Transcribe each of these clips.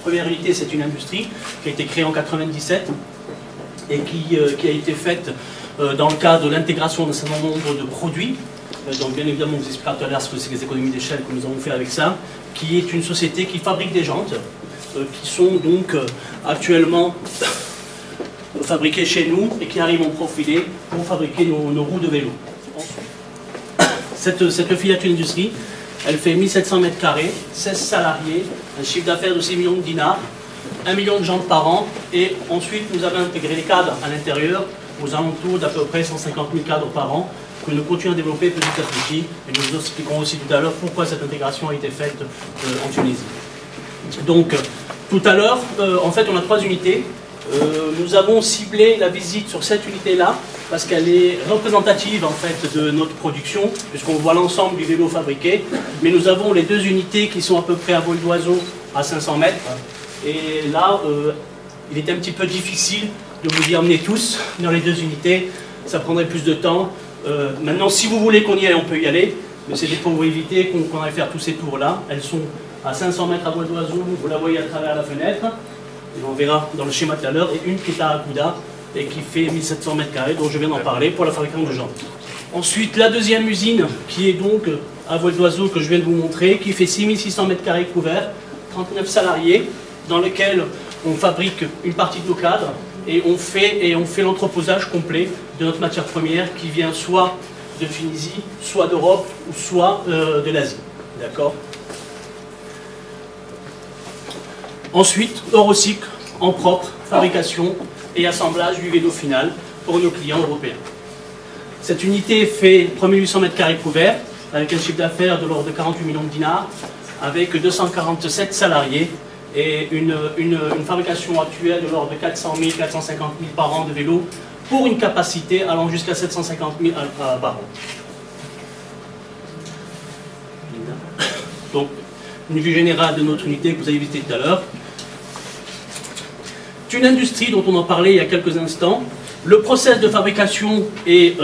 première unité, c'est une industrie qui a été créée en 97 et qui a été faite dans le cadre de l'intégration d'un certain nombre de produits. Donc bien évidemment, on vous expliquera tout à l'heure ce que c'est que les économies d'échelle que nous avons fait avec ça, qui est une société qui fabrique des jantes, qui sont donc actuellement fabriquées chez nous et qui arrivent en profilé pour fabriquer nos roues de vélo. Cette filature industrie, elle fait 1700 mètres carrés, 16 salariés, un chiffre d'affaires de 6 millions de dinars, 1 million de jantes par an, et ensuite nous avons intégré les cadres à l'intérieur, aux alentours d'à peu près 150 000 cadres par an, que nous continuons à développer petit à petit, et nous vous expliquerons aussi tout à l'heure pourquoi cette intégration a été faite en Tunisie. Donc, tout à l'heure, en fait, on a 3 unités. Nous avons ciblé la visite sur cette unité-là, parce qu'elle est représentative en fait de notre production, puisqu'on voit l'ensemble du vélo fabriqué, mais nous avons les 2 unités qui sont à peu près à vol d'oiseau à 500 mètres, et là, il est un petit peu difficile de vous y emmener tous dans les 2 unités, ça prendrait plus de temps. Maintenant, si vous voulez qu'on y aille, on peut y aller, mais c'est pour vous éviter qu'on aille faire tous ces tours-là. Elles sont à 500 mètres à vol d'oiseau, vous la voyez à travers la fenêtre, et on verra dans le schéma tout à l'heure, et une qui est à Agouda, et qui fait 1700 mètres carrés, dont je viens d'en parler, pour la fabrication de jantes. Ensuite, la deuxième usine, qui est donc à vol d'oiseau, que je viens de vous montrer, qui fait 6600 mètres carrés couverts, 39 salariés, dans lequel on fabrique une partie de nos cadres, et on fait l'entreposage complet de notre matière première, qui vient soit de Tunisie, soit d'Europe, ou soit de l'Asie. D'accord ? Ensuite, Eurocycle, en propre, fabrication et assemblage du vélo final pour nos clients européens. Cette unité fait 3800 mètres carrés couverts, avec un chiffre d'affaires de l'ordre de 48 millions de dinars, avec 247 salariés et une fabrication actuelle de l'ordre de 400 000, 450 000 par an de vélos, pour une capacité allant jusqu'à 750 000 par an. Donc, une vue générale de notre unité que vous avez visitée tout à l'heure. C'est une industrie dont on en parlait il y a quelques instants. Le process de fabrication est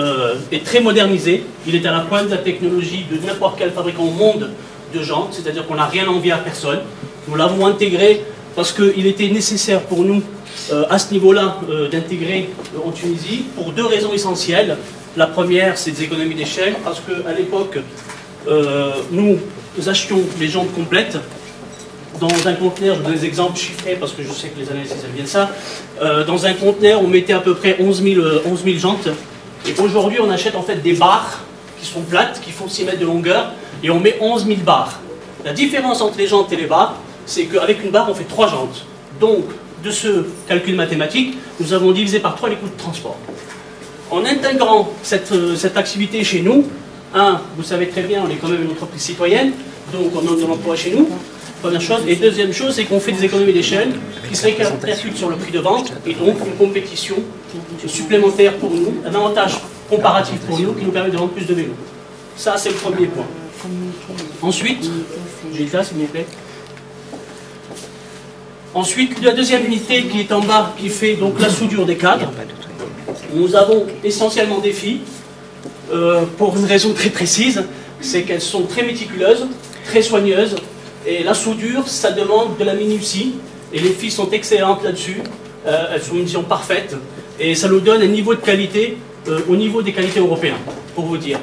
très modernisé. Il est à la pointe de la technologie de n'importe quel fabricant au monde de jantes, c'est-à-dire qu'on n'a rien envié à personne. Nous l'avons intégré parce qu'il était nécessaire pour nous, à ce niveau-là, d'intégrer en Tunisie, pour 2 raisons essentielles. La première, c'est des économies d'échelle, parce qu'à l'époque, nous achetions les jantes complètes. Dans un conteneur, je vous donne des exemples chiffrés parce que je sais que les analystes aiment bien ça. Dans un conteneur, on mettait à peu près 11 000 jantes. Et aujourd'hui, on achète en fait des barres qui sont plates, qui font 6 mètres de longueur, et on met 11 000 barres. La différence entre les jantes et les barres, c'est qu'avec une barre, on fait 3 jantes. Donc, de ce calcul mathématique, nous avons divisé par 3 les coûts de transport. En intégrant cette activité chez nous, vous savez très bien, on est quand même une entreprise citoyenne, donc on a de l'emploi chez nous. Première chose. Et deuxième chose, c'est qu'on fait des économies d'échelle qui se répercutent sur le prix de vente, et donc une compétition supplémentaire pour nous, un avantage comparatif pour nous qui nous permet de vendre plus de vélos. Ça, c'est le premier point. Ensuite, j'ai ça s'il vous plaît. Ensuite, la deuxième unité qui est en bas, qui fait donc la soudure des cadres. Nous avons essentiellement des filles, pour une raison très précise, c'est qu'elles sont très méticuleuses, très soigneuses. Et la soudure, ça demande de la minutie, et les filles sont excellentes là-dessus, elles sont une mission parfaite, et ça nous donne un niveau de qualité au niveau des qualités européennes, pour vous dire.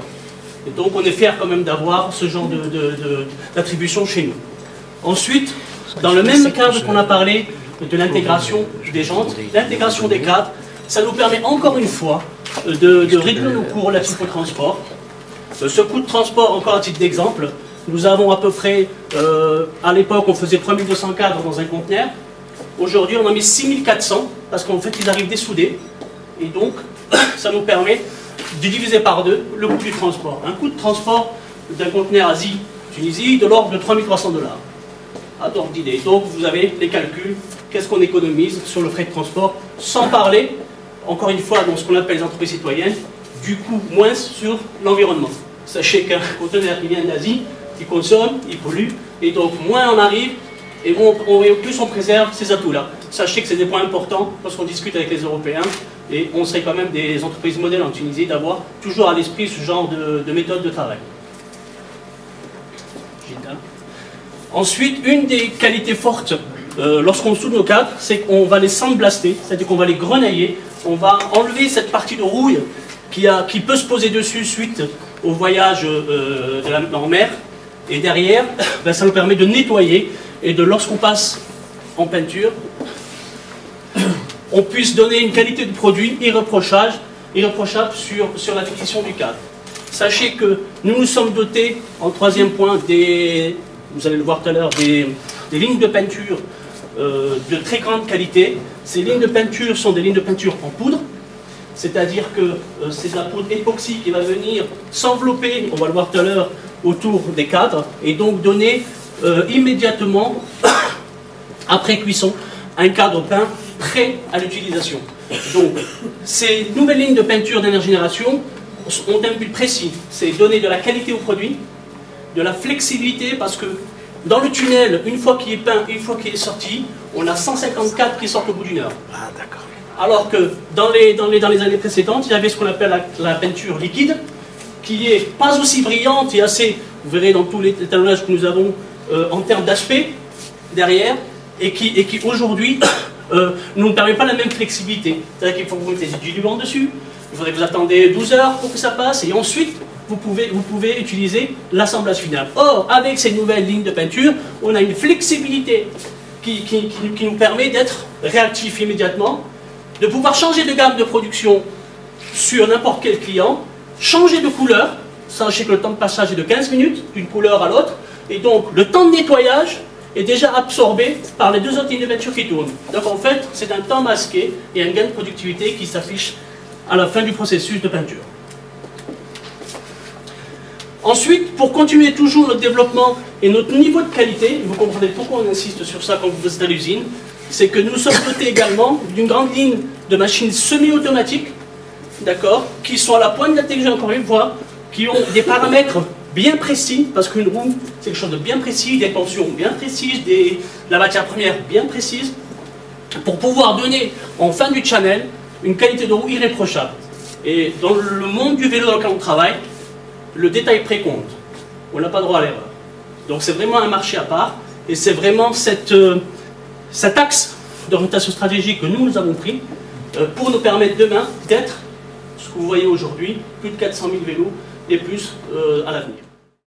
Et donc on est fiers quand même d'avoir ce genre d'attribution chez nous. Ensuite, dans le même cadre qu'on a parlé de l'intégration des jantes, l'intégration des cadres, ça nous permet encore une fois de réduire nos coûts relatifs au transport. Ce coût de transport, encore à titre d'exemple, nous avons à peu près, à l'époque, on faisait 3200 cadres dans un conteneur. Aujourd'hui, on en met 6400, parce qu'en fait, ils arrivent dessoudés. Et donc, ça nous permet de diviser par 2 le coût du transport. Un coût de transport d'un conteneur Asie-Tunisie de l'ordre de 3300 $. À d'ordre d'idée. Donc, vous avez les calculs, qu'est-ce qu'on économise sur le frais de transport, sans parler, encore une fois, dans ce qu'on appelle les entreprises citoyennes, du coût moins sur l'environnement. Sachez qu'un conteneur qui vient d'Asie, il consomme, il pollue, et donc moins on arrive, et plus on préserve ces atouts-là. Sachez que c'est des points importants lorsqu'on discute avec les Européens, et on serait quand même des entreprises modèles en Tunisie d'avoir toujours à l'esprit ce genre de méthode de travail. Ensuite, une des qualités fortes lorsqu'on soude nos cadres, c'est qu'on va les sandblaster, c'est-à-dire qu'on va les grenailler, on va enlever cette partie de rouille qui peut se poser dessus suite au voyage en mer, et derrière, ben, ça nous permet de nettoyer, et de lorsqu'on passe en peinture, on puisse donner une qualité de produit irréprochable sur la finition du cadre. Sachez que nous nous sommes dotés, en troisième point, vous allez le voir tout à l'heure, des lignes de peinture de très grande qualité. Ces lignes de peinture sont des lignes de peinture en poudre, c'est-à-dire que c'est de la poudre époxy qui va venir s'envelopper, on va le voir tout à l'heure, autour des cadres, et donc donner immédiatement, après cuisson, un cadre peint prêt à l'utilisation. Donc, ces nouvelles lignes de peinture dernière génération ont un but précis, c'est donner de la qualité au produit, de la flexibilité, parce que dans le tunnel, une fois qu'il est peint, une fois qu'il est sorti, on a 154 qui sortent au bout d'une heure. Ah, d'accord. Alors que dans les années précédentes, il y avait ce qu'on appelle la peinture liquide, qui est pas aussi brillante et assez, vous verrez dans tous les étalonnages que nous avons en termes d'aspect derrière, et qui aujourd'hui ne nous permet pas la même flexibilité. C'est-à-dire qu'il faut que vous mettez des diluants dessus, il faudrait que vous attendez 12 heures pour que ça passe, et ensuite vous pouvez utiliser l'assemblage final. Or, avec ces nouvelles lignes de peinture, on a une flexibilité qui nous permet d'être réactif immédiatement, de pouvoir changer de gamme de production sur n'importe quel client, changer de couleur. Sachez que le temps de passage est de 15 minutes d'une couleur à l'autre, et donc le temps de nettoyage est déjà absorbé par les deux autres lignes de peinture qui tournent. Donc en fait, c'est un temps masqué et un gain de productivité qui s'affiche à la fin du processus de peinture. Ensuite, pour continuer toujours notre développement et notre niveau de qualité, vous comprenez pourquoi on insiste sur ça quand vous êtes à l'usine, c'est que nous sommes dotés également d'une grande ligne de machines semi-automatiques, d'accord, qui sont à la pointe de la technologie, encore une fois, qui ont des paramètres bien précis, parce qu'une roue, c'est quelque chose de bien précis, des tensions bien précises, la matière première bien précise, pour pouvoir donner, en fin du channel, une qualité de roue irréprochable. Et dans le monde du vélo dans lequel on travaille, le détail près compte. On n'a pas droit à l'erreur. Donc c'est vraiment un marché à part, et c'est vraiment cet axe d'orientation stratégique que nous avons pris pour nous permettre demain d'être ce que vous voyez aujourd'hui, plus de 400 000 vélos et plus à l'avenir.